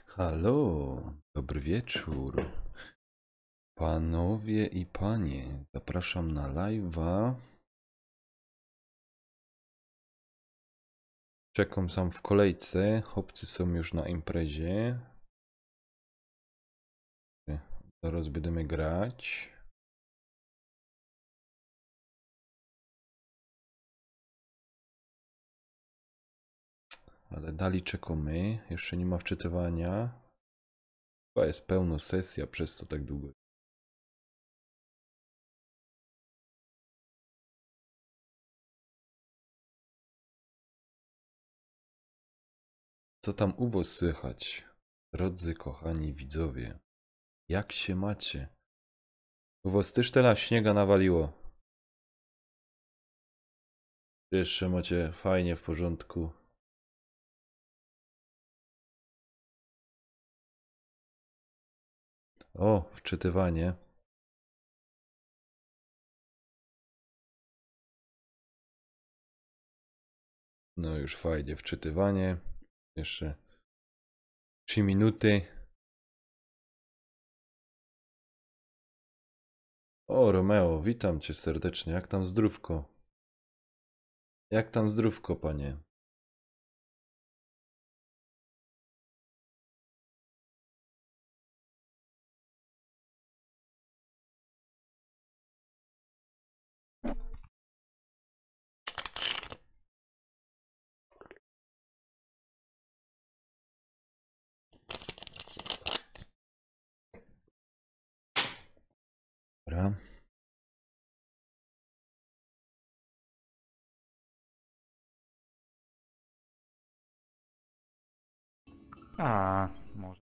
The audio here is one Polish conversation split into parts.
Halo, dobry wieczór. Panowie i panie, zapraszam na live'a. Czekam sam w kolejce, chłopcy są już na imprezie. Zaraz będziemy grać. Ale dalej czekamy, jeszcze nie ma wczytywania. Chyba jest pełna sesja, przez to tak długo. Co tam u was słychać, drodzy kochani widzowie? Jak się macie? U was też teraz śniega nawaliło? Jeszcze macie fajnie w porządku? O, wczytywanie. No już fajnie, wczytywanie. Jeszcze 3 minuty. O, Romeo, witam cię serdecznie. Jak tam zdrówko? Jak tam zdrówko, panie? Dobra. Może.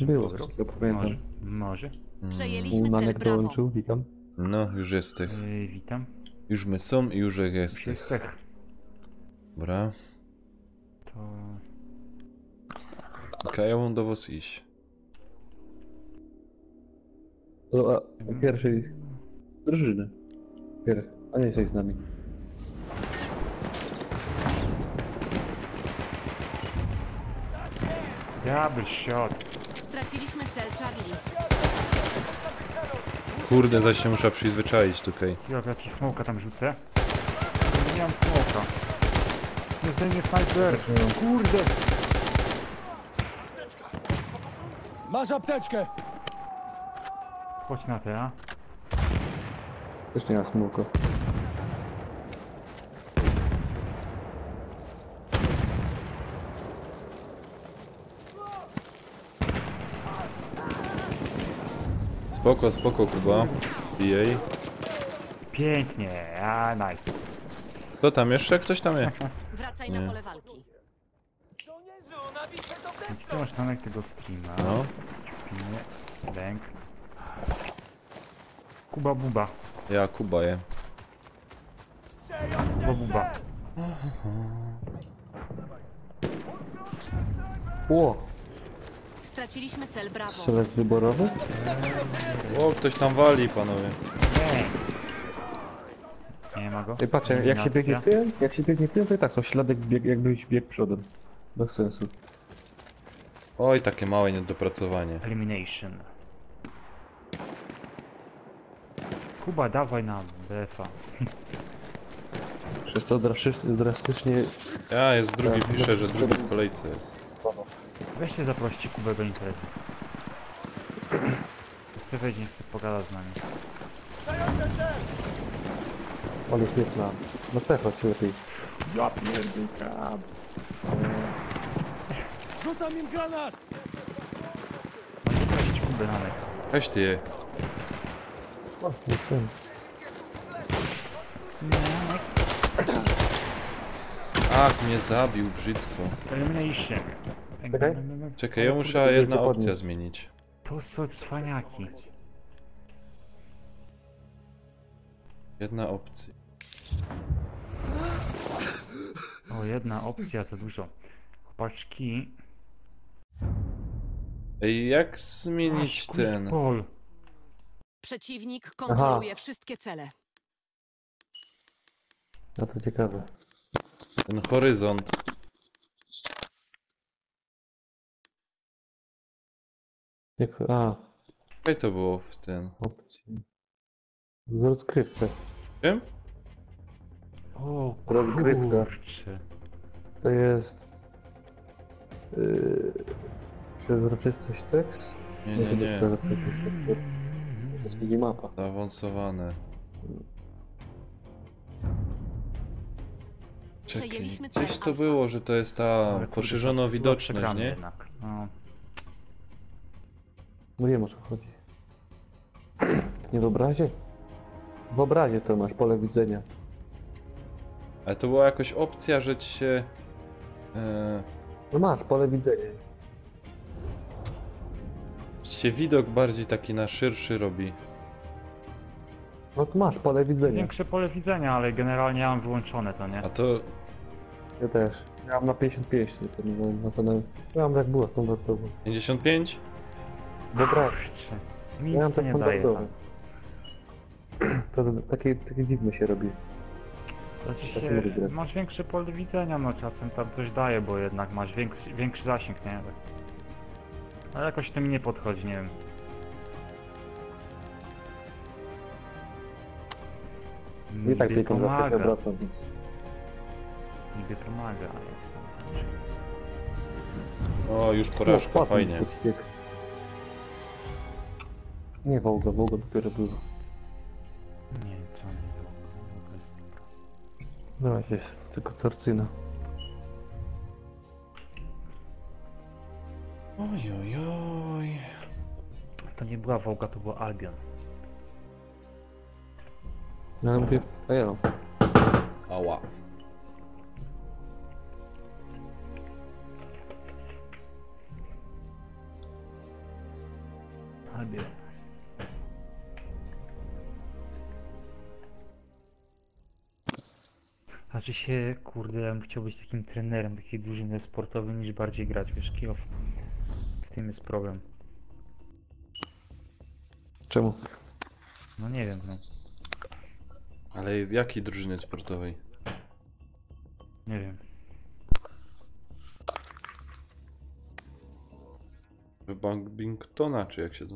Było wszystko, pamiętam. Może. Przejęliśmy cel Unanek Brawo. dołączył, witam. No, już jesteś. Witam. Już my są i już jesteś. Jesteś. Dobra. To... Okej, ja mam do was iść. Do pierwszej drużyny. A nie jesteś z nami. Double shot. Straciliśmy cel Charlie. Kurde, zaś się muszę przyzwyczaić tutaj. Ja ci smoka tam rzucę. Nie mam smoka. Nie zdejmie snajper. Kurde. Masz apteczkę! Chodź na te, a? Też nie ma smoka. Spoko, spoko, Kuba. Jej. Pięknie. A, nice. Kto tam jeszcze? Ktoś tam jest? Wracaj Nie. na pole walki. Więc ty masz namek tego streama. No. Pilnie. Bęk. Kuba buba. Ja, Kuba je. Kuba buba. Ło! Straciliśmy cel Brawo. Strzelec wyborowy? O, ktoś tam wali, panowie. Nie ma go. Ej, patrz, jak się biegnie Eliminacja. tyłem, to i tak są śladek jakbyś biegł przodem. Bez sensu. Oj, takie małe niedopracowanie. Elimination. Kuba, dawaj na BF-a. Przez to drastycznie... Ja, jest drugi, pisze, że drugi w kolejce jest. Weźcie zaproście Kubę do imprezy. Chcę wejść, nie chce pogadać z nami. Ale jest na cechę ci lepiej. Ja pierdolę. Rzucam im granat! Weźcie Kubę na nek. Weź ty je. O, nie chcę. Ach, mnie zabił brzydko. Elimination. Czekaj. Czekaj, ja muszę jedna opcja zmienić. To są cwaniaki. Jedna opcja. O, jedna opcja za dużo. Chłopaczki. Ej, jak zmienić Aż, ten? Pol. Przeciwnik kontroluje wszystkie cele. No to ciekawe. Ten horyzont. Jak... A, Kaj to było w tym? opcji. W rozgrywce. Czym? O Rozgrywka. kurczę. To jest... Przezroczystość tekst? Nie, to nie, jest nie. przezroczystość tekstu. To jest minimapa. Zaawansowane. Czekaj, Przejęliśmy cel gdzieś to Alfa. było, że to jest ta Ale kurde, poszerzona to było widoczność, przegrane nie? jednak. No. No wiem o co chodzi. Nie w obrazie? W obrazie to masz pole widzenia. Ale to była jakoś opcja, że ci się... No masz pole widzenia. ci się widok bardziej taki na szerszy robi. No to masz pole widzenia. Większe pole widzenia, ale generalnie ja mam wyłączone to, nie? A to... Ja też. Ja mam na 55, to nie wiem, na to na... Ja mam jak było standardowo. 55? W obrazie. Kurczę. Ja Nic mam to to nie daje standardowo. tam. To takie dziwne się robi. Znaczy Tak się, lubię grać. masz większe pole widzenia, no czasem tam coś daje, bo jednak masz większy zasięg, nie? Ale jakoś to mi nie podchodzi, nie wiem. Nie tak Niby tylko zawsze się pomaga, obracam, więc... niby pomaga, ale to tam nic. O, już porażka, wpadł mi fajnie. pod ściek. Nie, Wołga dopiero była. Nie, co nie było. To jest dobra. No jakieś, tylko torcyna. Oj, oj, oj. To nie była Wołga, to była Albion. No ja mówię, a ja. Ała. Albion. Znaczy się, kurde, ja bym chciał być takim trenerem takiej drużyny sportowej niż bardziej grać, wiesz, kill off. W tym jest problem. Czemu? No nie wiem, no. Ale jakiej drużyny sportowej? Nie wiem. Badmintona, czy jak się to...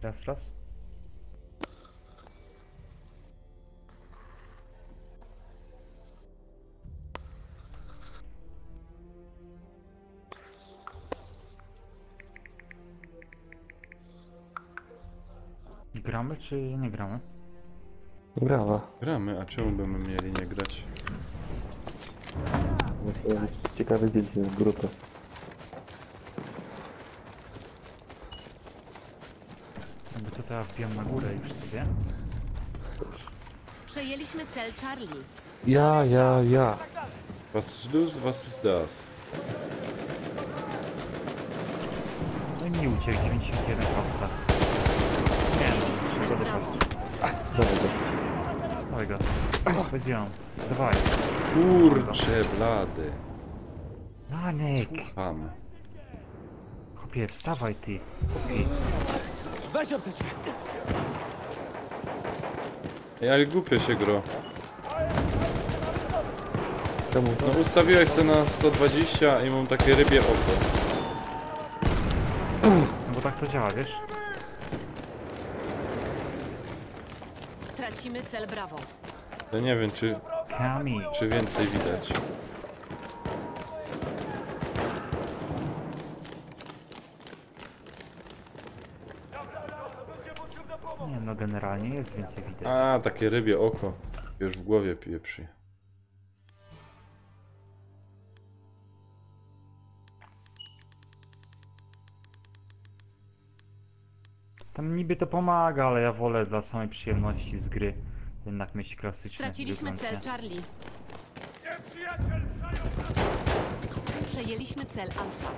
Raz, raz. Gramy czy nie gramy? Brawa. Gramy, a czemu byśmy mieli nie grać? Ciekawe zdjęcie na grupę. Jakby co, to ja wbijam na górę już sobie. Przejęliśmy cel Charlie. Ja. Was ist los, was ist das? No i mi uciekł 91 kapsa. Nie wiem, czego dopaść. Dawaj go. Będzie on. Dawaj. Kurcze blady. Lanek! Ham. Chłopie, wstawaj ty. Chłopie. Weź apteczkę. Ej, ale głupio się gro. Czemu? No ustawiłeś się na 120 i mam takie rybie oko. No bo tak to działa, wiesz? Tracimy cel Bravo. Ja nie wiem, Kami. czy więcej widać. Nie no, generalnie jest więcej widać. A, takie rybie oko. Już w głowie pieprzy. Tam niby to pomaga, ale ja wolę dla samej przyjemności z gry jednak mieć klasyczny Straciliśmy wygląd, cel nie? Charlie. Przejęliśmy cel Alfa.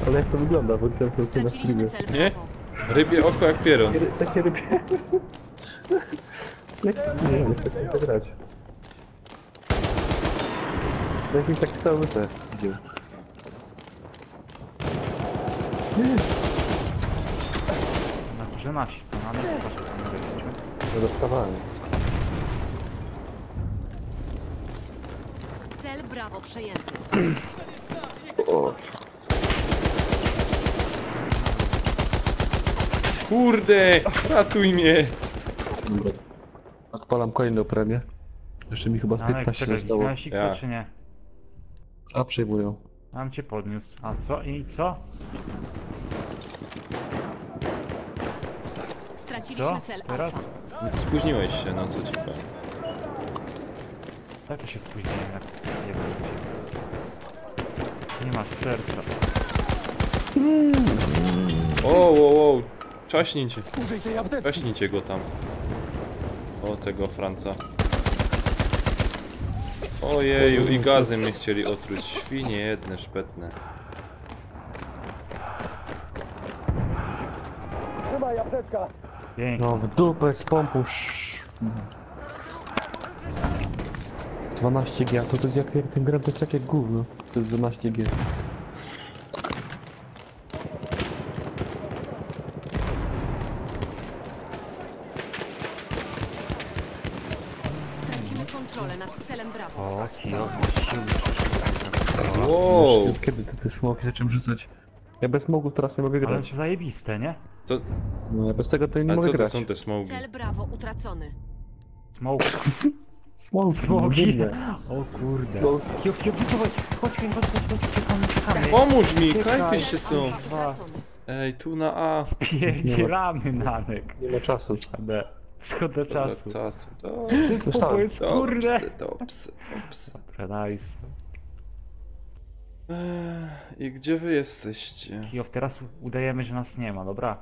Ale jak to wygląda, bo chciałem to na Straciliśmy streamie. cel Nie? Bravo. Rybie oko jak pieron. Takie rybie. Nie wiem, jak to grać. Jakiś taki cały te idzie. Na górze nasi są, ale zobacz, jak tam wejściu. No dostawałem. Cel Bravo przejęty. Kurde, ratuj mnie. Dobra. Odpalam kolejną premię. Jeszcze mi chyba z Janek, 15 czekaj, zostało. miałeś X Ja. czy nie? A przejmują. Mam cię podniósł. A co? I co? Straciliśmy Co? cel Teraz? Alfa. Spóźniłeś się, no co ci powiem. Tak to się spóźniłem jak nie masz serca. O, czaśnijcie. Użyj tej apteczki! Czaśnijcie go tam. O, tego Franca. Ojeju, i gazy mnie chcieli otruć. Świnie jedne, szpetne. Trzymaj apteczka! Pięknie. No w dupę z pompą. 12G, a to jest jak ten gram, to jest takie gówno. To jest 12G. Tracimy kontrolę nad celem Bravo. O, kilo, siły. Wow! Kiedy te smoki zacząłem rzucać? Ja bez smogów teraz nie mogę Ale grać. to zajebiste, nie? Co, No ja bez tego to nie a mogę co to grać. są te smogi? Cel Bravo utracony. Smoke. Smoki, Smoki. inne. O kurde. Smoki. Kio, chodź, czekamy. Pomóż mi, Czekaj. knajpy się są. Alfa utracony. Ej, tu na A. Spierdzielamy, Nanek. Nie ma czasu. Ale szkoda czasu. Czasu. To jest kurde. Dobrze. Dobra, nice. I gdzie wy jesteście? Kijów, teraz udajemy, że nas nie ma, dobra?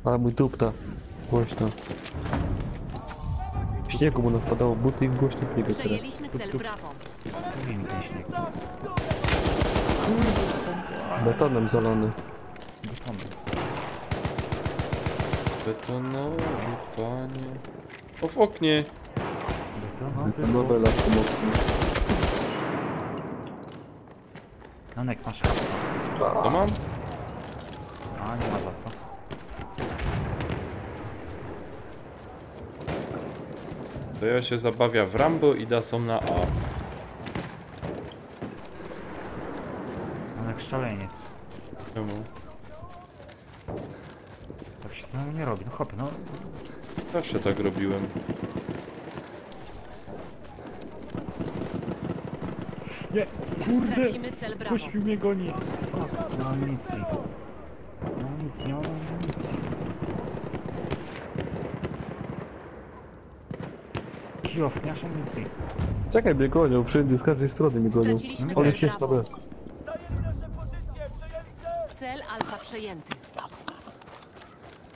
Ale mój dupta. Głośno. W śniegu mu napadało buty i głośno biega teraz. Przejęliśmy cel Bravo. Mówi mi ten śnieg. Betonem zalony. Betonowy, panie. O, w oknie. Betonowe lasy mocne. Nanek, masz hapsa. To mam? A, nie ma za co. To ja się zabawia w Rambo i da są na A. Nanek, szaleniec. Czemu? Tak się samemu nie robi. No chłopie, no. Zawsze tak robiłem. Nie, kurde! Tracimy cel Bravo. Gościu mnie goni. Nie mam amunicji. Nie mam amunicji. Kijów, nie masz amunicji. Czekaj, mnie gonią, wszędzie, z każdej strony mnie gonią. Straciliśmy Ale cel się na Bravo. B. Zajęli nasze pozycje! Przejęli cel! Cel Alfa przejęty.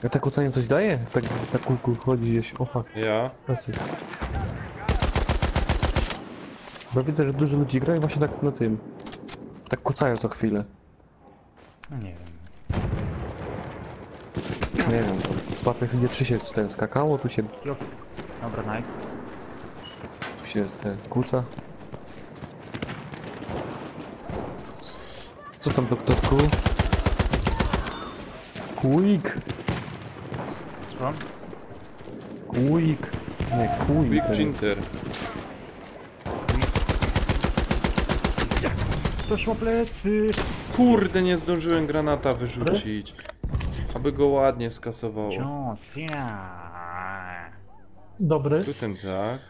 A tak ocenie coś daje? Tak kulku chodzi gdzieś, o fuck, Ja? racja. Bo widzę, że dużo ludzi gra i właśnie tak na tym. Tak kucają co chwilę. No nie wiem. Nie wiem, to z papy gdzie 3 się ten skakało, tu się Kijów. Dobra, nice. ten kuca. Co tam, doktorku? Quick! Słucham? Quick! Nie, quick! Big Ginter. Ktoś ma plecy! Kurde, nie zdążyłem granata wyrzucić. Aby go ładnie skasowało. Jones, ja. Dobry. Tu ten tak.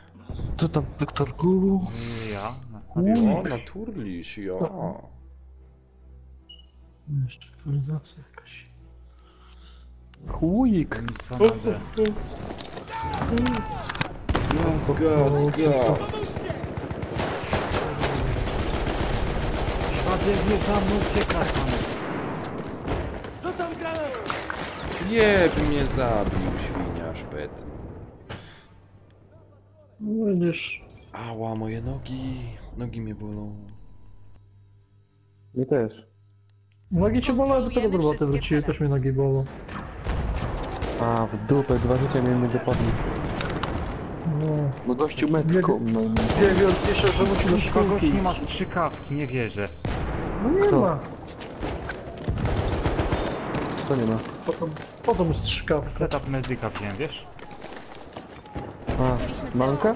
Co tam, doktorku? Ja. O, naturliś, ja. Jeszcze aktualizacja jakaś. Quick! Co na D? Gaz. Biegnie za mną, uciekać, Rzucam granat! Jeb mnie zabił, świnia szpet. No widzisz. Ała, moje nogi. Nogi mnie bolą. Mnie też. Nogi cię bolą, dopiero do Kontrolujemy roboty wszystkie wróciły, cele. też mnie nogi bolą. A, w dupę, 2 życia mnie nie dopadli. No. No gościu metką, no. Wiewiór pisze, że musi do Kogoś szkółki. nie ma strzykawki, nie wierzę. No nie Kto? ma. To nie ma. Po co mu strzykawka? Setup medyka wziąłem, wiesz? A, manka?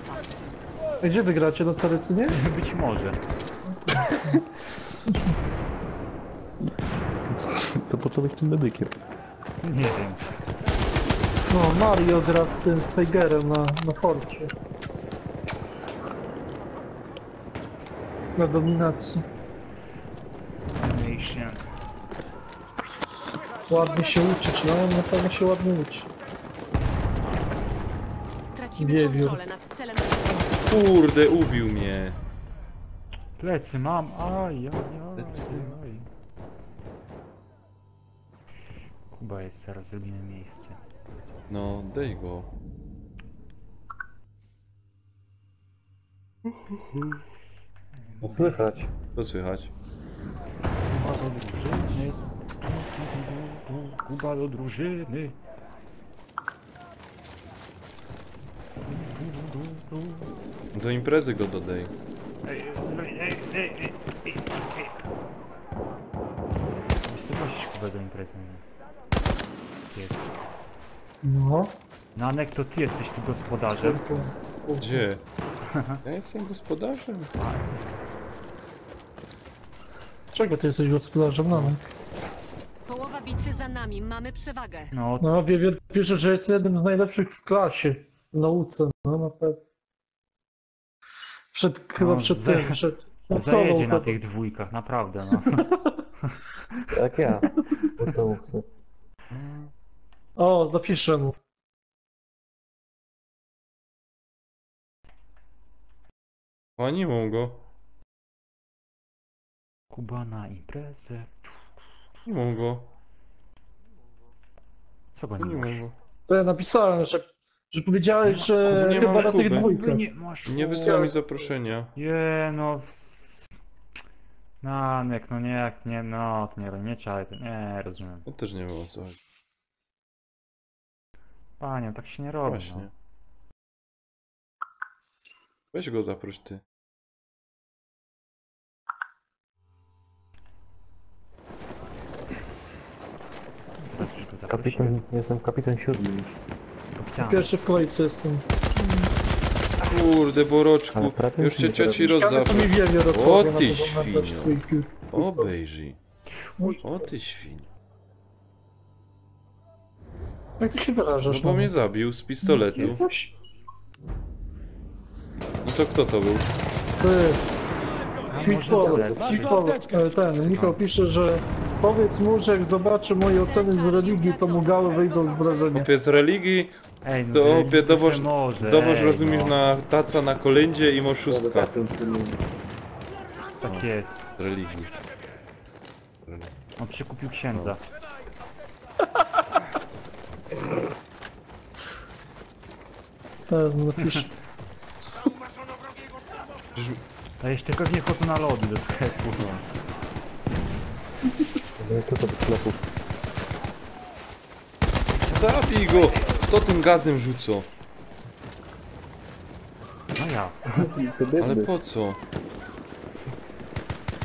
A gdzie wygracie, na Carycynie? Być może. To po co być tym medykiem? Nie wiem. No, Mario gra z tym, z Tigerem na forcie. Na dominacji. Animation. Ładnie się uczyć, no on na pewno się ładnie uczy. Tracimy Wiewiór. kontrolę nad celem. Kurde, ubił mnie. Plecy mam, aj. Plecy. Kuba jest, zaraz zrobimy miejsce. No, daj go. No słychać. Co słychać? Kuba do drużyny. Kuba do drużyny. Do imprezy go dodaj. Ty prosisz Kubę do imprezy. Jest. No. Nanek, to ty jesteś tu gospodarzem. Gdzie? Ja jestem gospodarzem. Czego ty jesteś gospodarzem na mnie? Połowa bitwy za nami, mamy przewagę. No, No, Wiewiór pisze, że jest jednym z najlepszych w klasie. W nauce, no na pewno. Chyba No, przed za- tym, przed zajedzie solą na chyba. tych dwójkach, naprawdę no. Jak ja. Po co chcę? O, zapiszę mu. Oni mogą go. Kuba na imprezę. Nie mogą go. Co go nie Nie masz? mogą. To ja napisałem, że powiedziałeś, że nie chyba mam na tych Kuby. dwójkach. Nie masz. Nie wysłał mi zaproszenia. No. Nanek, no nie, jak nie, no to nie czaj, to nie rozumiem. To też nie było co. Panie, tak się nie robi. Właśnie. No. Weź go zaproś ty. Teraz już go zaprosiłem. Kapitan, jestem kapitan 7 już. Kapitan. Pierwszy w kolejce jestem. Kurde, Boroczku. Ale prawie Już cię nie cioci robisz. Ciekawe, co mi rozzabrał. Wiewiór O odpowie na ty to, że mam dać świnio. dwójki. Obejrzyj. O ty świn. Jak ty się No wyrażasz? bo mnie zabił z pistoletu. Jesteś? No to kto to był? Ty, A może Michał, lepszy. Michał pisze, że powiedz mu, że jak zobaczy moje oceny z religii, to mu gały wyjdą z wrażenia. Opie z religii, Ej, no to zrealizuj opie dowoż, se może, dowoż ej, rozumiesz no. na taca na kolędzie i moszustka. Tak jest. Z religii. On przekupił księdza. Napisz. A jeszcze pewnie chodzą na lody do sklepu. Co to do sklepu? Zabij go! Kto tym gazem rzuca? No ja. Ale po co?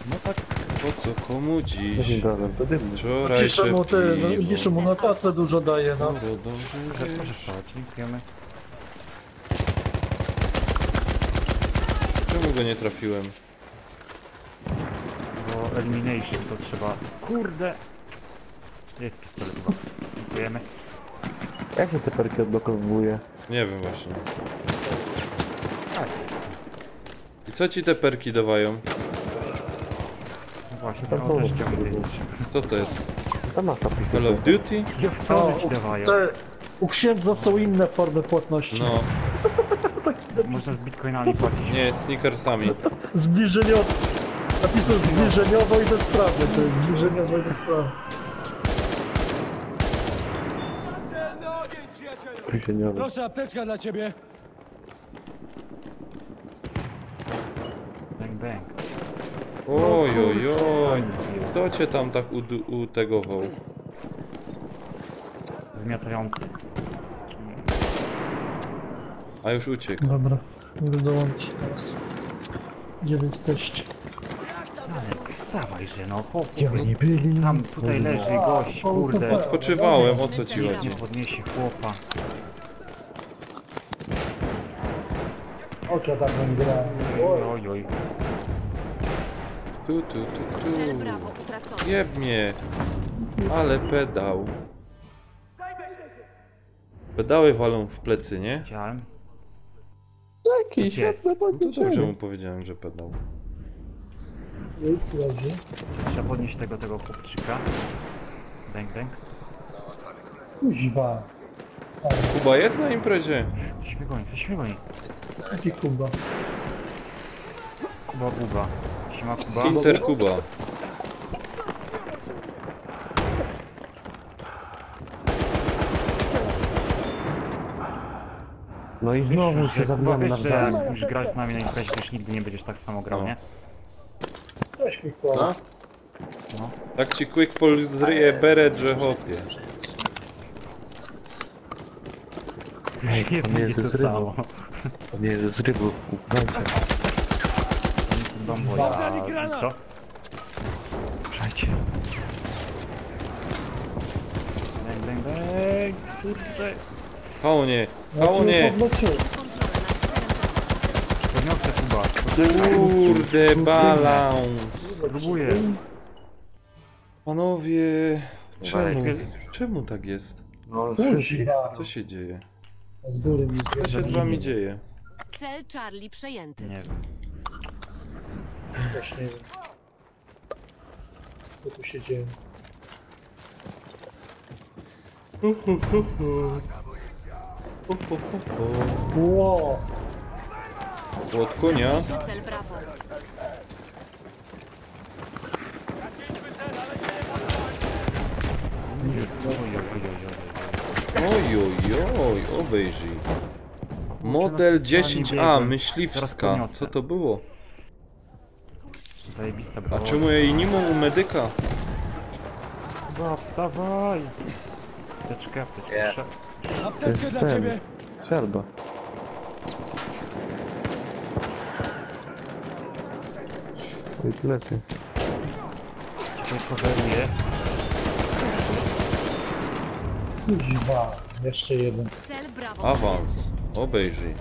No tak. Po co? Komu dziś? Jakim razem? To dymny. Wczoraj Pisze mu, piwo. pisze mu na tacę dużo daje, no. Dobra, dobrze. Proszę spać, dziękujemy. Czemu go nie trafiłem? Bo elimination to trzeba... Kurde! Jest pistolet chyba. Dziękujemy. Jak się te perki odblokowuje? Nie wiem właśnie. Tak. I co ci te perki dawają? No właśnie, Tam no to też może chciałbym być. wiedzieć. Co to jest? Ta masa Call pisuje. of Duty? Ja co one ci dawają? U księdza są inne formy płatności. No, Można z bitcoinami płacić. nie, sneakersami. Zbliżeniowo. Napisał zbliżeniowo i bezprawne. To jest zbliżeniowo i bezprawne. Celny ogień, przyjacielu! Przysięgniony. Proszę, apteczka dla ciebie. Bang bang. Oj, oj, oj. Fajnie było. Kto cię tam tak utegował? Wymiatający. A już uciekł. Dobra, mogę dołączyć teraz. Gdzie wy jesteście? Danek, wstawaj, że no chłopie. Gdzie oni byli? Tam tutaj leży gość, kurde. Odpoczywałem, o co ci Nie chodzi? podniesie chłopa. Okia tak nie grałem. Oj, oj. Tu. Cel Bravo utracony. Jeb mnie. Ale pedał. Pedały walą w plecy, nie? Widziałem. Jakiś Jest. świetne No to dobrze mu pocieszenie. powiedziałem, że pedał. Jest, leży. Trzeba podnieść tego chłopczyka. Bęk. Kuźwa. Kuba jest na imprezie? To się goni. Jaki Kuba? Kuba Buba. Siema Kuba. Inter Kuba. No i znowu się Kuba, zabijamy wiesz, że nawzajem. jak już grać z nami na imprezie, to już nigdy nie będziesz tak samo grał, No. nie? Cześć, No? No. Tak ci Quick Pol zryje beret, że hopie. Nie to nie będzie to jest ryba. samo. To nie jest z rybu. Bamboy, Zabrali a granat! co? Słuchajcie. Bęk, kurde. Faunie, No, faunie. Kontrolę nad Podniosę Kuba. Kurde, balans. Próbuję. Panowie, czemu? Weź. Czemu tak jest? No, Kuźwa. Co się dzieje? Z góry mi Co się z wami dzieje? cel Charlie przejęty. Nie wiem. Też nie wiem. Co tu się dzieje? Ło! Od konia? Cel Bravo. Ojojoj, obejrzyj. Model 10A, myśliwska. Co to było? Zajebista A była. czemu ja jej nie mam u medyka? Wstawaj! Apteczkę. Apteczkę dla ciebie! Siadba. Oj, lepiej. Tutaj coveruję. Kuźwa. Jeszcze jeden. Cel Bravo. Awans. Obejrzyj.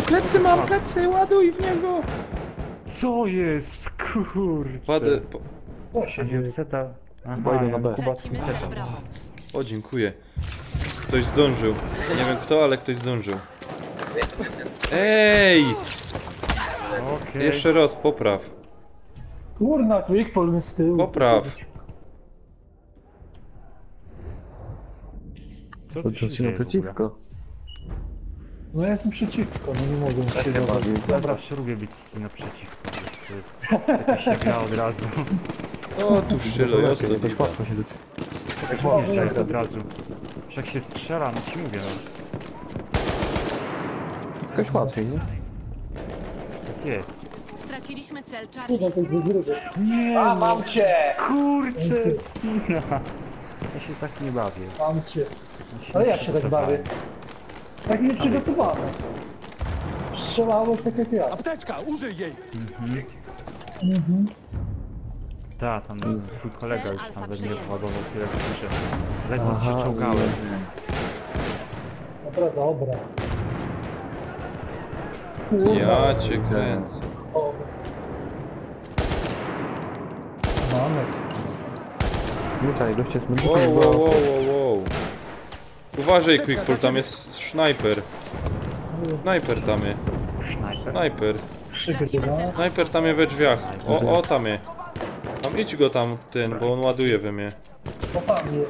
Plecy mam, plecy, ładuj w niego! Co jest? Kurde. Padę... Co się A dzieje? nie seta. Pójdę na B. Tracimy cel Bravo. O, dziękuję. Ktoś zdążył. Nie wiem kto, ale ktoś zdążył. Ej! Okej. Jeszcze raz, popraw. Kurna, Quickpol z tyłu. Popraw. Co To tu się ci dzieje w ogóle? naprzeciwko. No ja jestem przeciwko, no nie mogę się chyba dogadać. nie. Dobra, się lubię być z naprzeciwko. To się gra od razu. O, tu szczylo, jasno Jakoś biba. łatwo się Tak nie jest od razu. Już jak się strzela, no ci mówię, no. Jakoś łatwiej, nie? Tak jest. Straciliśmy cel Charlie. Nie, A, mam cię! kurczę, Sina. Ja się tak nie bawię. Mam cię. Ja Ale nie ja się tak przygotowałem. bawię. Tak nie przygotowany. Strzelałeś tak jak ja. Apteczka, użyj jej! Tak, tam twój kolega Cel już Alfa tam we mnie przejęty. władował tyle, że ledwo Aha, się czołgałem. Dobra, dobra. Ja cię kręcę. O. Mamy. Tutaj, goście z Wow, medykiem, wow, bo... wow, wow, wow. Uważaj, Quickpull, tam jest snajper. Snajper tam jest. Snajper. Snajper. Przygotowana. Tracimy cel Snajper tam jest we drzwiach. O, tam jest. Tam idź go tam, ten, bo on ładuje we mnie. No tam nie.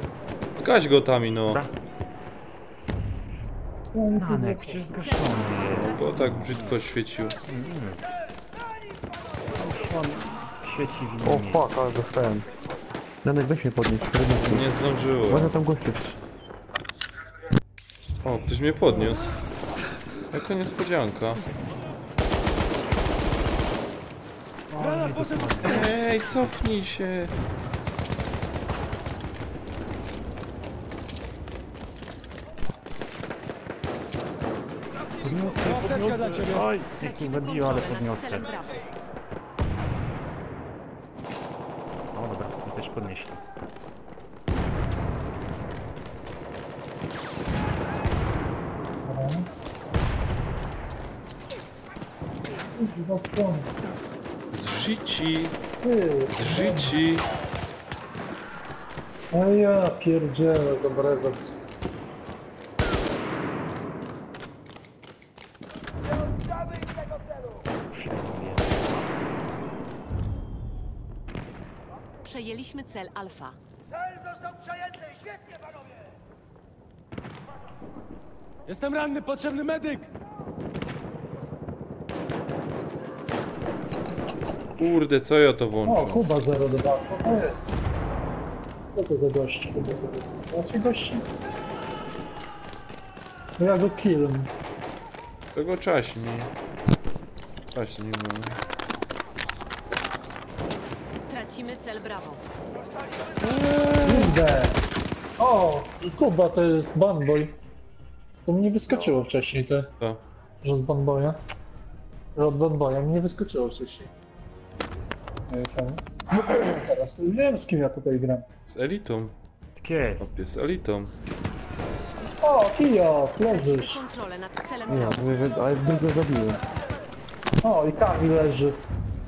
Zgaś go tam, no. Dobra. Danek, przecież zgaszony jest. Bo tak brzydko świecił. Już on świeci w O innym miejscu. fuck, ale dostałem. Janek, weź mnie podnieść. Nie zdążyło. Można tam gościu. O, ktoś mnie podniósł. Jaka niespodzianka. Granat poszedł! Ej, cofnij się. Podniosę, Apteczka dla podniosę. ciebie. Oj, ty Tracimy zabiła, ale kontrolę nad podniosę. celem Bravo. O dobra, mnie też podnieśli. Zżyci, Ty, zżyci. a ja pierdzielę, dobra, zaraz. Przejęliśmy cel Alfa. Jestem ranny, potrzebny medyk! Kurde, co ja to O, włączył? Kuba 02, co to jest? Co to za gość? Znaczy gości? Ja go killam. Tego czaśni. Czaśni, no. Tracimy cel Bravo. Kurde! O, Kuba to jest Banboy. To mi nie wyskoczyło wcześniej te, To. że z Banboya. Że od Banboya mi nie wyskoczyło wcześniej. Ej, czemu? Teraz to już wiem, z kim ja tutaj gram. Z elitą. Tak jest. Opie, z elitą. O, Kijo, leżysz. Tracimy kontrolę nad celem Nie, Bravo. ale bym go zabiłem. O, i Kamil leży.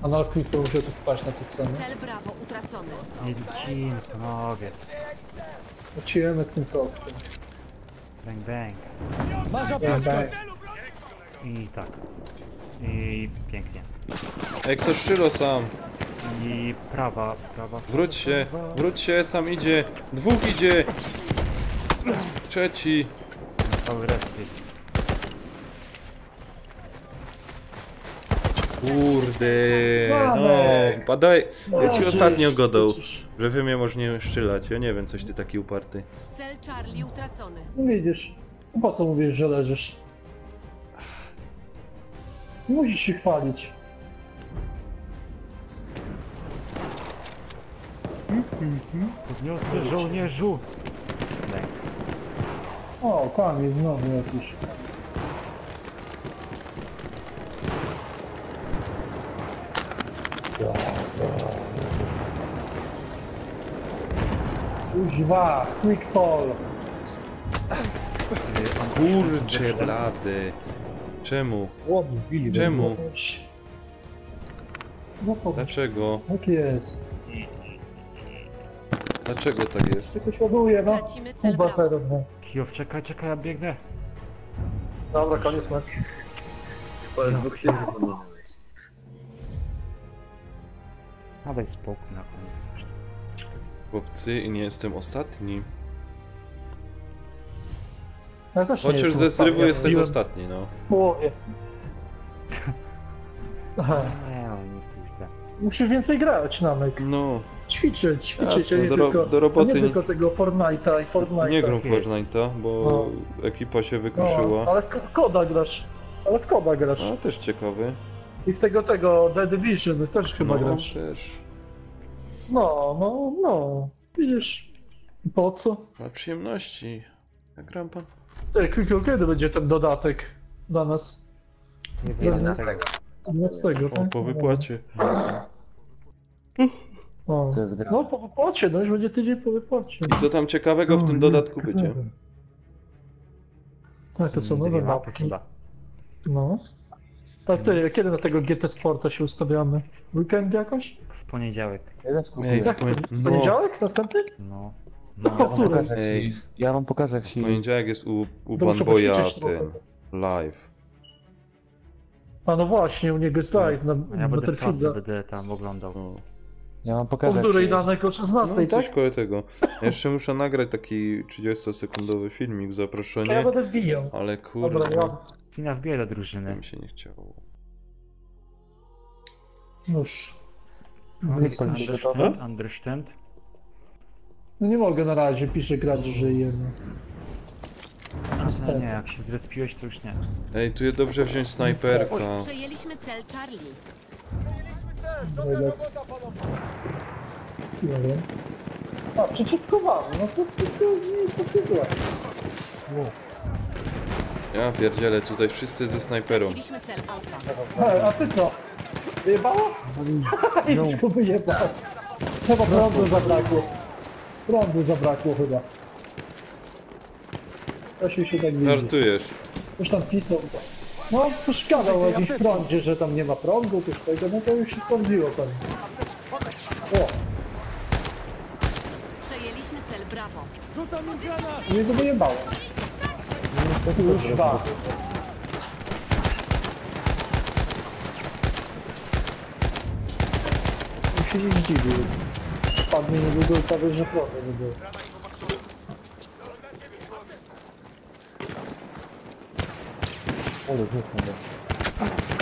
A na kliknął muszę tu wpaść na tę cenę. Cel Bravo utracony. Nie licim, to mogę. Uciłem z tym kopcem. Bang, bang. Masz apteczkę! I tak. I pięknie. Ej, ktoś szylo sam. I prawa. Wróć się, sam idzie. Dwóch idzie. Trzeci. Cały rest jest. Kurde. No, Tomek! badaj. Ja ci No, ostatnio żeś, godał, przecież. że wy mnie możesz nie szczylać. Ja nie wiem, coś ty taki uparty. Cel Charlie utracony. No widzisz, po co mówisz, że leżysz? Nie musisz się chwalić. Podniosę żołnierzu. Bang. O, Kamil znowu jakiś. Kuźwa, quick fall. Kurcze blady. Czemu? Ładnie, wbili. Czemu? No popatrz, Dlaczego? tak jest. Dlaczego tak jest? Ty coś ładuje, no. Tracimy cel Kuba Bravo. 02. Kijow, czekaj, ja biegnę. Dobra, koniec meczu. A daj spokój na koniec. Chłopcy, i nie jestem ostatni. Ja też nie Chociaż jestem ze zrywu ostatni, jestem ja ostatni, no. w połowie. Aha. Nie no, nie jesteś źle. Musisz więcej grać, Namek. No, Ćwiczyć, Jasne, a nie do tylko, do roboty a nie nie- tylko tego Fortnite'a i Fortnite'a. nie gram w jest. Fortnite'a, bo ekipa się wykruszyła. No, ale w koda grasz. Ale w koda grasz. A, też ciekawy. I w tego The Division też chyba No, grasz. też. No. Widzisz? I po co? Dla przyjemności. Ja gram pan. Ty, Kwiko, kiedy będzie ten dodatek dla nas? 11. 12, O, tak? po wypłacie. O. To jest gra. No po wypłacie, no już będzie tydzień po wypłacie. I co tam ciekawego w tym dodatku będzie? Tak, to co, nowe Dwie mapy mapki. chyba. No. Tak, ty, kiedy na tego GT Sporta się ustawiamy? Weekend jakoś? W poniedziałek. Jeden skupił. Ej, Jak to? no, Poniedziałek? Następny? No. No, Ja wam pokażę, jak Ej. się, ja wam pokażę jak w się... poniedziałek jest u To muszę Banboya poćwiczyć ten trochę. live. A no właśnie, u niego jest live na A ja będę w pracy, Battlefielda. będę tam oglądał. No. Ja wam O pokażę jak której się... danek o 16, No, coś tak? koło tego. Ja jeszcze muszę nagrać taki 30-sekundowy filmik, To ja zaproszenie, będę wbijał. ale Dobra, kurde, ja... Cina wbije do drużyny. mi się nie chciało. Już. No, jest to gotowe? Understand? No nie mogę na razie, pisze gracz, że żyje. No. Nie, Niestety. nie, jak się zrespiłeś, to już nie. Ej, tu jest dobrze wziąć snajperka. Przejęliśmy cel Charlie. Najlepszy. Dobra. A, przeciwko wam, no to nie popierdła. Ja pierdzielę, tutaj wszyscy ze snajperą. Straciliśmy cel Alfa. A ty co? Wyjebało? No. Wyjebało. Chyba prądu zabrakło. Prądu zabrakło chyba. Kasiu się tak widzi. Żartujesz. Już tam pisał. No, poszkadał o jakimś prądzie, że tam nie ma prądu, coś tego, no to już się sprawdziło tam. O, Przejęliśmy cel Bravo. Rzucam im granat! mnie go wyjebało. Już dwa. On się nie zdziwił. Spadnie niedługo i powie, że prądu nie było.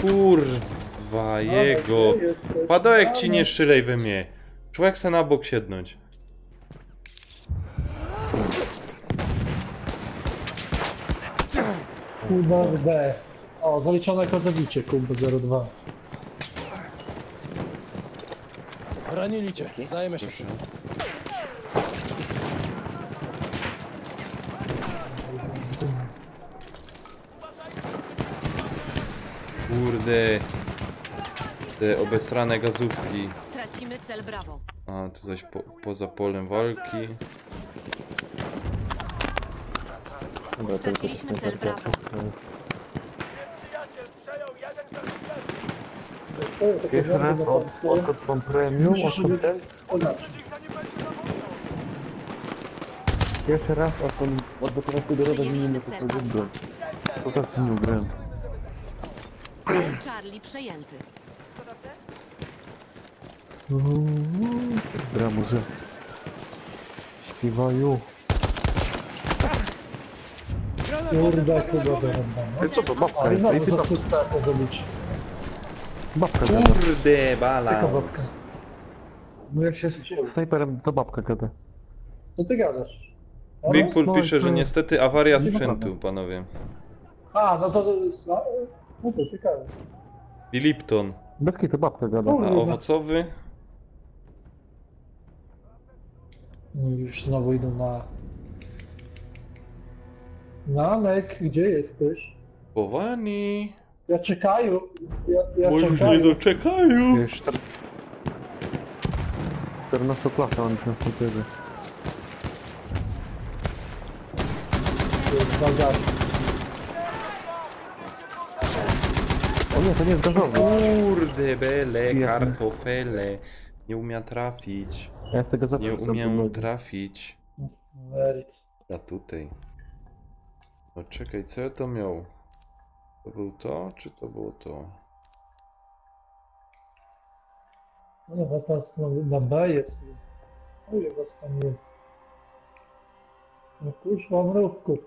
Kurwa, jego. Padołek ci nie szylej we mnie. Człowiek se na bok siednąć. Kurde. O, zaliczone jako zabicie, Kumbo 02. Ranili cię, zajmę się tym. Kurde. Te obesrane gazówki. Tracimy cel Bravo. A, to zaś poza polem walki. Dobra, to Straciliśmy cel Bravo. Jeszcze raz odkąd mam premium, Musisz sobie odkąd ten? oznaczyć. Jeszcze raz od początku do rodu nie pochodziłem broń. To tak nie ugrałem. Cel Charlie przejęty. Gra muzy. Śpiewają. Granat Kurde, poszedł chyba na głowę! to Co to, babka Ale jest? Ej, znowu ty za babka. systemę zabić. Babka gada. Kurde, Taka bala. babka. No jak się z snajperem, to babka gada. Co ty gadasz? O, Big Pool no, pisze, że to- niestety awaria nie ma sprzętu, problemu. panowie. A, no to... No to ciekawe. I Lipton. Bez to babka gada. A Kurwa. owocowy? No już znowu idą na... Nanek, gdzie jesteś? Chowani. Ja czekaję. Ja Może się nie czekaję. doczekają. Wiesz, 14 klasa mam na komputerze. Jest bagaż. O nie, to nie jest gazowy. Kurde, bele, Jasne. kartofele. Nie umiem trafić. Ja chcę gazowy. Nie umiem trafić. Merit. A tutaj. No czekaj, co ja to miał? To był to, czy to było to? No bo teraz na B jest. Oj, was tam jest. No kurwa, mrówków.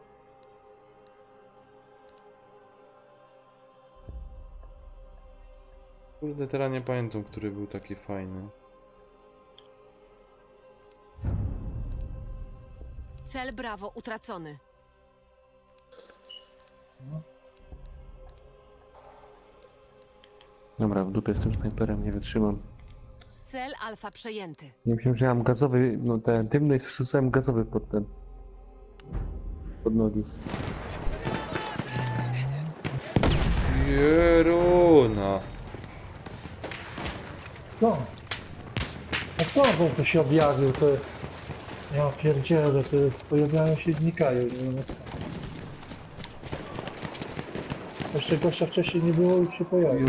Kurde, teraz nie pamiętam, który był taki fajny. Cel Bravo utracony. Dobra, w dupie z tym snajperem nie wytrzymam. Cel Alfa przejęty. Nie myślałem, że ja mam gazowy, no ten dymny i wrzucałem gazowy pod ten. Pod nogi. Jeruna. No. A znowu to się objawił, to... Ja pierdzielę, to pojawiają się i znikają, nie wiem skąd. Jeszcze gościa wcześniej nie było, już się pojawił.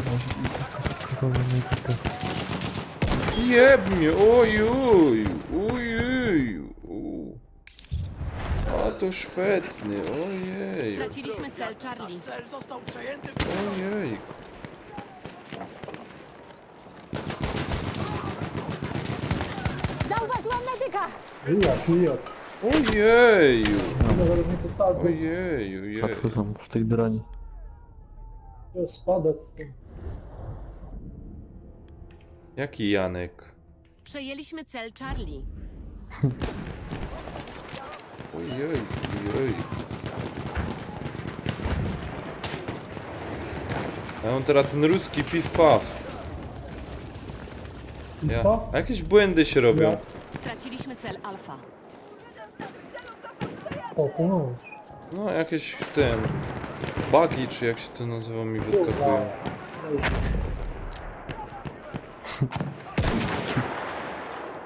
Jeb mnie, ojuj, ojuj. A to szpetny, ojej, Straciliśmy cel Charlie. Cel został przejęty! ojej. Zauważyłam medyka! Pijak. Ojeju, Nawet nie posadzę. ojeju, jej. Otwórzam z tej broni. Spadać z tym. Jaki Janek? Przejęliśmy cel Charlie. Ojej, ojej. Ja mam teraz ten ruski piw-paw. Ja. Co? A jakieś błędy się robią. Ja. Straciliśmy cel Alfa. O, tu no. No jakieś ten... bugi, czy jak się to nazywa, mi wyskakują.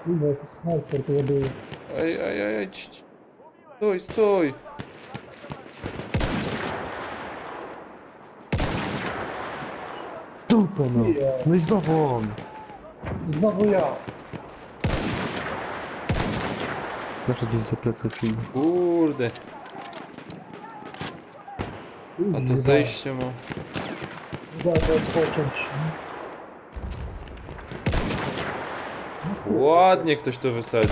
Kurde, jaki snajper to był. Ej, stój, stój! Dupę no. No i znowu on. Znowu ja. Zawsze gdzieś za plecami. Kurde, a to zejście ma... Zaraz odpocząć. Ładnie ktoś to wysadził.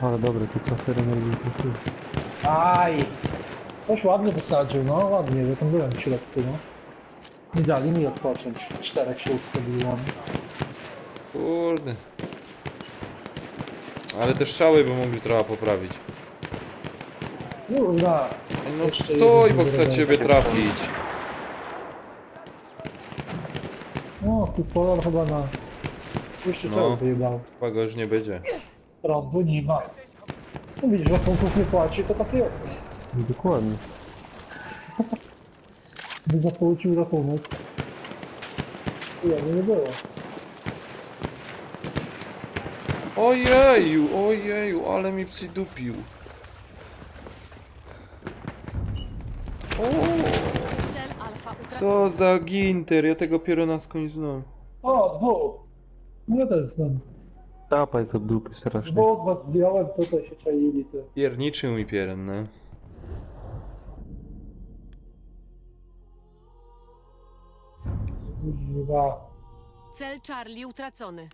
Ale dobre, tu trochę energii kosztuje. Aj! Ktoś ładnie wysadził, no ładnie, ja tam byłem w środku, no. Nie dali mi odpocząć. 4 się ustawiło. Kurde. Ale te strzały by mogli trochę poprawić. Kurwa! Ej, no Jeszcze stój, jeden bo chcę zrobię. ciebie trafić. No, tu polar chyba na... Jeszcze No. czego wyjebał. Chyba go już nie będzie. Prądu nie ma. No widzisz, że punktów nie płaci, to tak jest. No dokładnie. By zapłacił rachunek. Ja nie było. Ojeju, ale mi przydupił. O, Cel Alfa utracony. co za ginter, ja tego pierona skądś znam. O, dwóch! No ja też znam. Tapaj to dupy strasznie. Dwóch was zdjąłem, tutaj się czaili, ty. Pierniczył mi pieren, no. Kurwa. Cel Charlie utracony.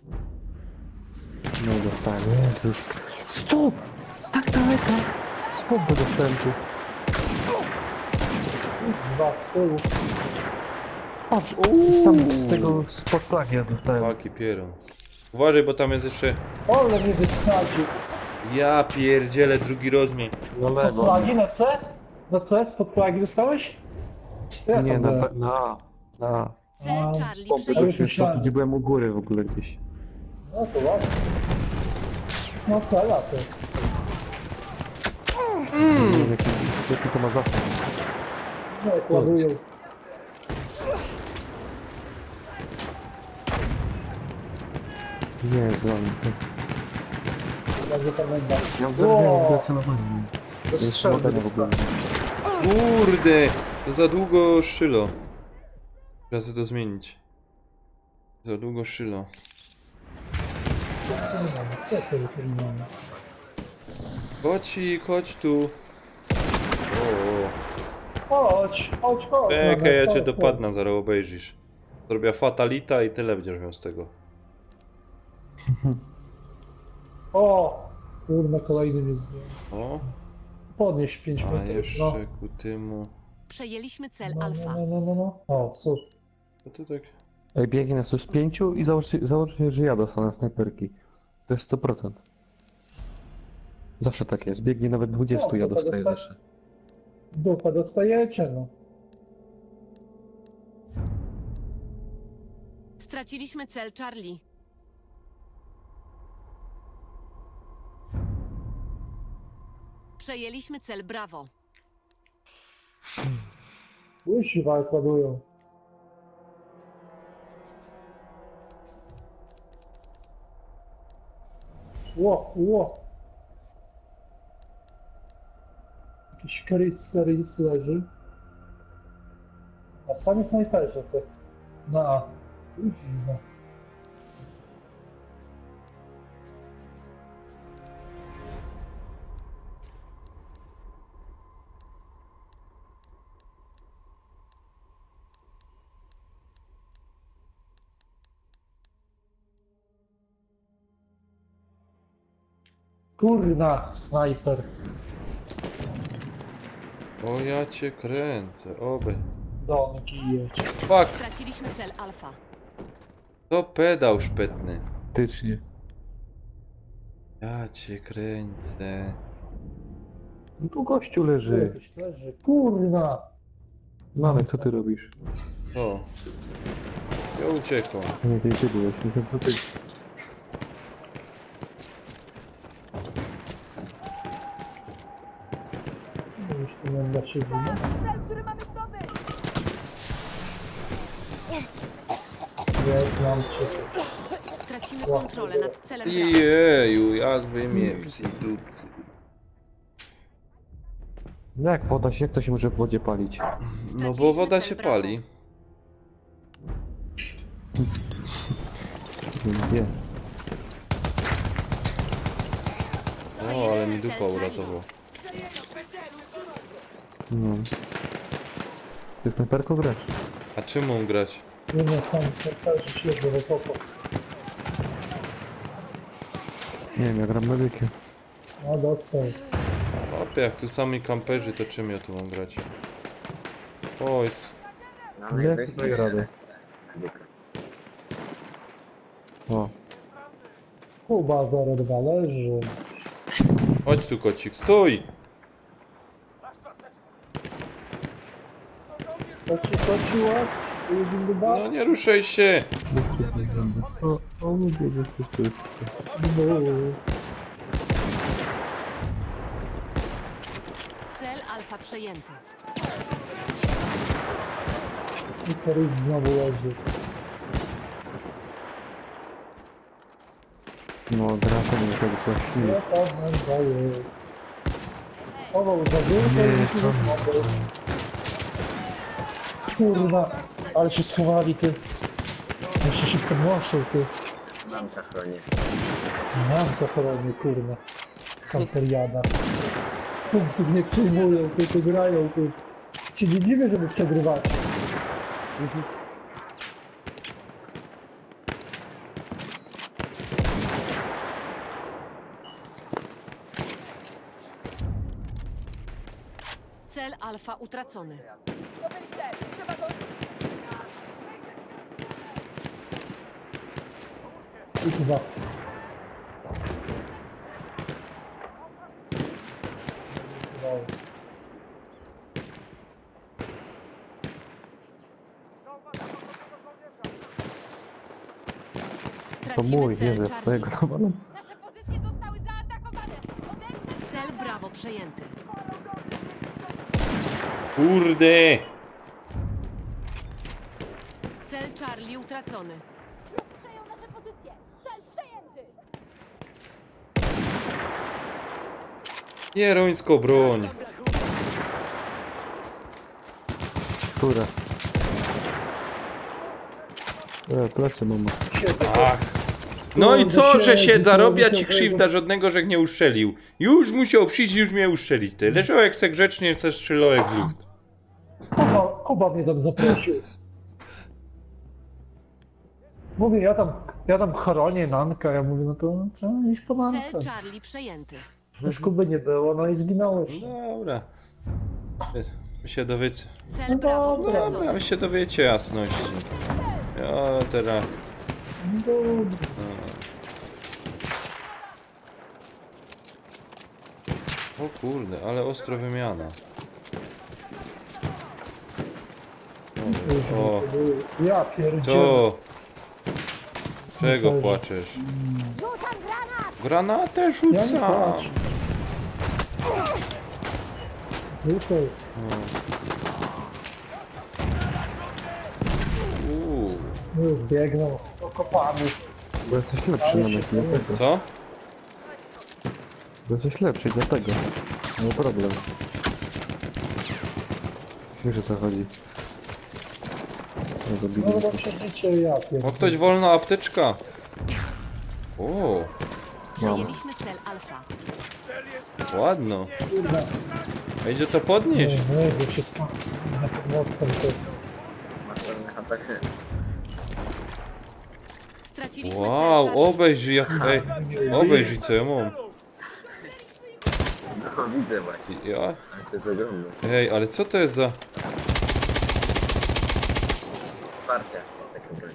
No dostałem. Jezus. Stop! Z tak daleka! Skąd do dostępu? Kurwa, z tyłu. Patrz, sam z tego spotkania dostałem. Paki pieron. Uważaj, bo tam jest jeszcze... Ale mnie wysadził. Ja pierdzielę, drugi rozmiar. Na Na lewo. flagi, na C? Na C? Spod flagi dostałeś? To ja Nie, tam na byłem. A. Cel A, Charlie pompy, przejęty. już myślałem. Gdzie byłem u góry w ogóle gdzieś. No to ładnie. No cela to. Nie wiem, jaki to ma zasad. No ładują. Nie, znam. Bardzo tam będę. Ja Wow. mam celowanie. To strzelby w ogóle. Kurde, to za długo szylo. Trzeba sobie to zmienić. Za długo szylo. Chodź tu. Chodź, chodź, chodź. Czekaj, ja cię chodź, dopadnę, zaraz obejrzysz. Zrobię fatalita i tyle będziesz miał z tego. chodź. O! Kurna, kolejny mnie zdjął. O, Podnieś 5 a metrów. No. jeszcze ku tymu. Przejęliśmy cel No, Alfa. no. O, super. Co to tak? Ej, biegnie nas już z 5 i założę, że ja dostanę snajperki. To jest 100%. Zawsze tak jest. Biegnie nawet 20, ja to dostaję dostać. zawsze. Dupa dostajecie, no. Straciliśmy cel Charlie. Przejęliśmy cel Bravo. Łysiwa ładują. Ło. Jakiś Chris leży. A sami snajperzy to. Na. Łysiwa. Kurna, snajper. O, ja cię kręcę, oby. Donki jedź. Fuck, Straciliśmy cel Alfa. to pedał szpetny. Tycznie. Ja cię kręcę. No tu gościu leży. Jakiś leży. Kurna! Marek, co ty robisz? O. Ja uciekam. Nie, ty gdzie byłeś? Nie wiem, co ty... No już tu mam dla siebie. No. Cel, który mamy zdobyć! Ja mam cię. Tracimy kontrolę nad celem Bravo. Jeju, jak wy mnie przydupcy. Jak woda się, jak to się może w wodzie palić? No bo woda się pali. Nie. O, ale mi dupa uratował. No. Ty snajperką grasz? A czym mam grać? Nie wiem, sam snajperzy siedzą w okopach. Nie wiem, ja gram medykiem. No dostał. Opie, jak tu sami kamperzy, to czym ja tu mam grać? O, jest... No, jak to daje radę? O, Kuba 02 leży. Chodź tu, kocik, stój! Koci, łap. Jeden do bar. No nie ruszaj się! o lubię, że to Cel Alfa przejęty. I Karol znowu leży. No, gra to nie robi coś. Ja tam daję. Chował za górkę i tu znowu. Kurwa, ale się schowali ty. Jeszcze się podnoszą ty. Mamka chroni. Mam to choronie, kurwa. Kamperiada. Punktów nie przyjmują, tylko grają ty. Ci nie dziwię, żeby przegrywać. Cel Alfa utracony. Zdobyć cel! Trzeba go... I chyba. To Tracimy mój, cel wierzę w Charlie. twojego nawalam. Nasze pozycje zostały zaatakowane! Odeprzeć Cel Bravo przejęty. Kurde! Cel Charlie utracony. Wróg przejął nasze pozycje! Cel przejęty! Jerońsko broń! Która? Plecy mama. Ach! No i co, że się zarobia ci krzywda żadnego, że nie uszczelił. Już musiał przyjść, już mnie uszczelić. Ty leżał jak se grzecznie, se strzelał jak w luft. Kuba mnie tam zaprosił. Mówię, ja tam chronię Nanka, ja mówię, no to trzeba iść po Nanka. Cel Charlie przejęty. Już Kuby nie było, no i zginąłeś. Dobra. Wy się dowiecie. Cel Bravo Dobra, utracony. wy się dowiecie jasności. Ja teraz... Dobra. O kurde, ale ostro wymiana. O, Ja pierdzielę. co? Czego płaczesz? Rzucam granat! Granatę Ja nie rzucam! płacz. Tutaj. Już biegną okopami. Bo jesteś lepszy na mnie, dlatego. Co? Bo jesteś lepszy, dlatego. No problem. Wiesz o co chodzi. No zabili No mnie. bo siedzicie ja pierdolę. O, ktoś wolna apteczka. O, Przejęliśmy cel Alfa. ładno. Kurwa. Będzie to podnieść. Nie, że się spadł na pod mostem to. Masz pewne HP. Straciliśmy Wow, cel Charlie. obejrzyj jak... Ej, obejrzyj co ja mam. No widzę właśnie, Ja? ale to jest ogromne. Ej, ale co to jest za... Wsparcie jest taka broń.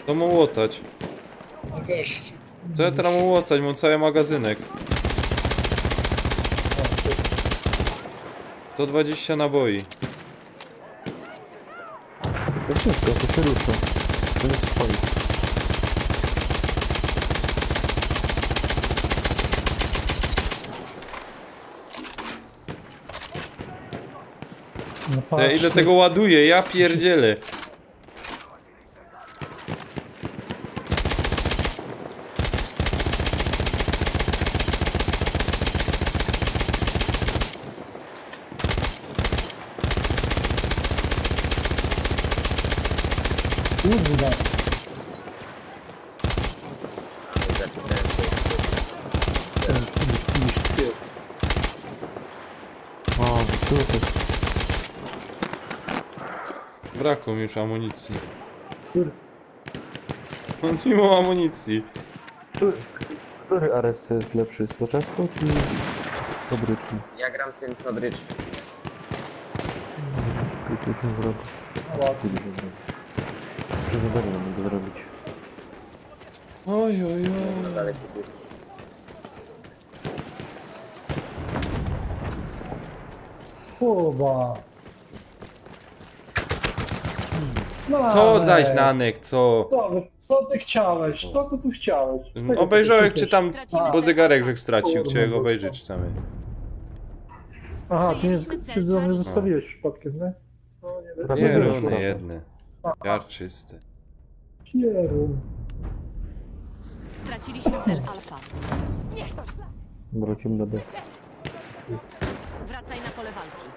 To ma łotać. Gość. Co ja teraz mam łotać? Mam cały magazynek. 120 naboi. To wszystko, to się rusza. To jest swoje. No patrz, Ile tego ładuje? Ja pierdzielę. kurwa. O, super. Brakło mi już amunicji. Kur- On nie ma amunicji. Który RSC jest lepszy? Soczewko czy fabryczny? Ja gram tym fabrycznym. Krytyczny wrog. Ładnie to zrobić. Przewodzenie mogę zrobić. Oj, oj, No oj. dalej kupić. Kurwa. No, Co zaś Nanek, co? Co ty chciałeś? Co ty tu chciałeś? Czego ty Obejrzałem, tu czy tam, Tracimy bo cel zegarek alfa. żech stracił, chciałem go obejrzeć, czy tam. Aha, ty nie, Przejęliśmy ty cel do mnie Charlie. zostawiłeś przypadkiem, nie? No nie Prawie Nie, wyszło. runy jedne. Jar czysty. Pierun. Straciliśmy cel alfa. Wrócimy na B. Wracaj na pole walki.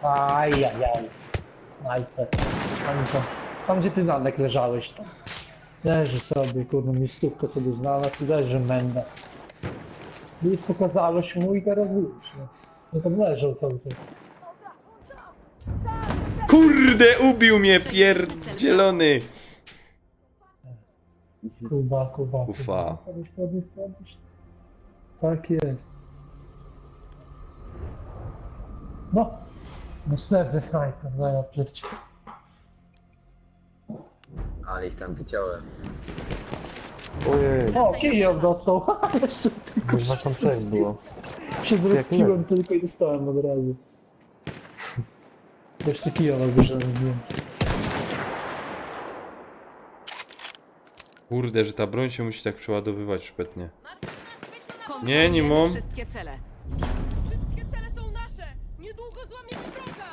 Ajajaj. Snajper. Tam gdzie ty Nanek leżałeś tam. Leży sobie, kurde, miejscówkę sobie znalazł i leży menda. Już pokazałeś mu i teraz widzisz, no. No tam leżał cały czas. Kurde, ubił mnie pierdzielony! Kuba. Ufa. Podnieś. Tak jest. No. No snerdy snajper, no ja pierdzie. Ale ich tam wyciąłem. Ojej, O, Kijow dostał. Jeszcze tylko chyba tam trzech było. się zrespiłem tylko i dostałem od razu. Jeszcze Kijowa wyszedłem z nim. Kurde, że ta broń się musi tak przeładowywać szpetnie. Kontrolujemy nie mam. wszystkie cele. Wszystkie cele są nasze! Niedługo złamiemy wroga!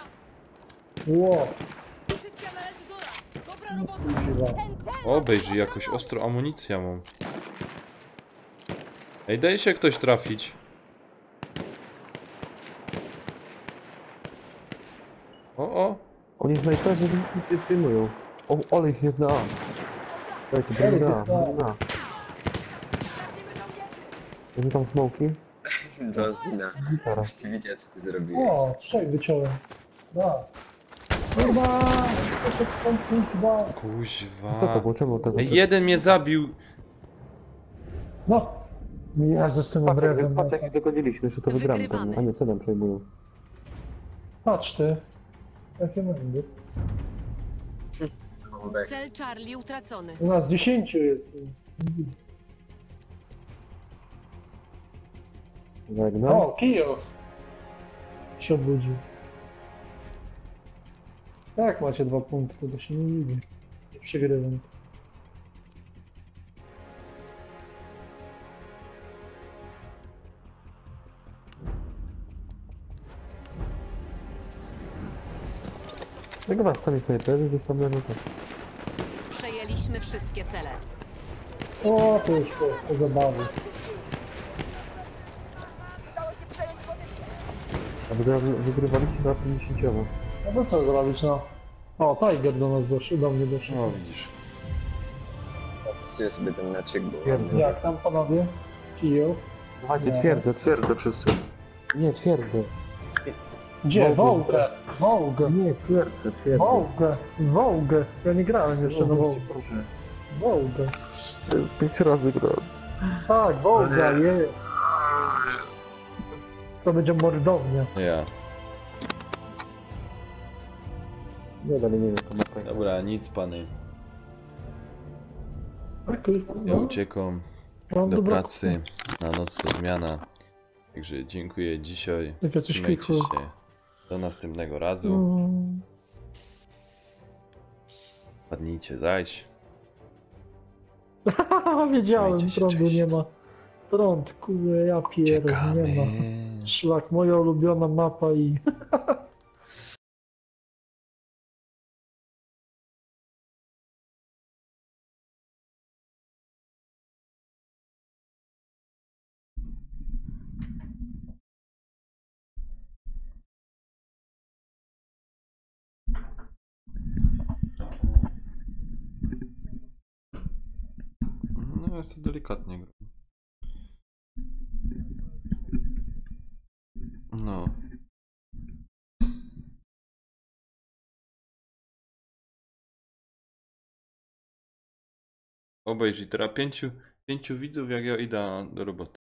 Ło, Pozycja należy do nas! Dobra robota! kurwa. Obejrzyj, jakoś ostro amunicja mam. Ej, daj się ktoś trafić. O. Oni snajperzy nic nie przyjmują. O, ale ich jest na A. Dajcie, broń na A, broń na A. Są tam smoki? To zina. Gitara. Coś ty widział, co ty zrobiłeś. O, trzech wyciąłem. Da. Kurwa! Kurwa! Co to Kuźwa. było? Czemu tego? Ej, jeden mnie zabił. No! Ja ze z tym obrezem. Patrz jak ich dogoniliśmy, że to wygramy Wygrywamy. pewnie. A nie, co nam przejmują? Patrz ty. Jakie mędy. Cel Charlie utracony. U nas 10 jest. Żegnam. O, Kijów! Się obudził. Jak macie 2 punkty, to się nie widzi. Nie przegrywam. Jak was sami snajperzy wystawiają to? Przejęliśmy wszystkie cele. O, to już po zabawie. A wygrywaliście na 50. No to co zrobić, no? O, Tiger do nas doszedł, do mnie doszedł. No widzisz. Zapisuję sobie ten meczyk, bo Twierdzę. Jak tam panowie? Kijów? Słuchajcie, twierdzę wszyscy. Nie, twierdzę. Gdzie? Wołgę. Wołgę! Nie, twierdzę. Wołgę! Ja nie grałem jeszcze na Wołgę. Wołgę. 5 razy grałem. Tak, Wołga jest. To będzie mordownia. Ja. Nie, dalej nie wiem, to mapa. Dobra, nic pany. Okej, Ja no, uciekam mam do dobra- pracy. Na noc to zmiana. Także dziękuję dzisiaj. Takie coś Trzymajcie pięknego. się. Do następnego razu. Mm. Padnijcie zaś. Wiedziałem, Trzymajcie się, prądu cześć. nie ma. Prąd, kurde, ja pierdolę, Czekamy. nie ma. Szlak, moja ulubiona mapa i... No jest to delikatnie. No. Obejrzyj teraz pięciu widzów, jak ja idę do roboty.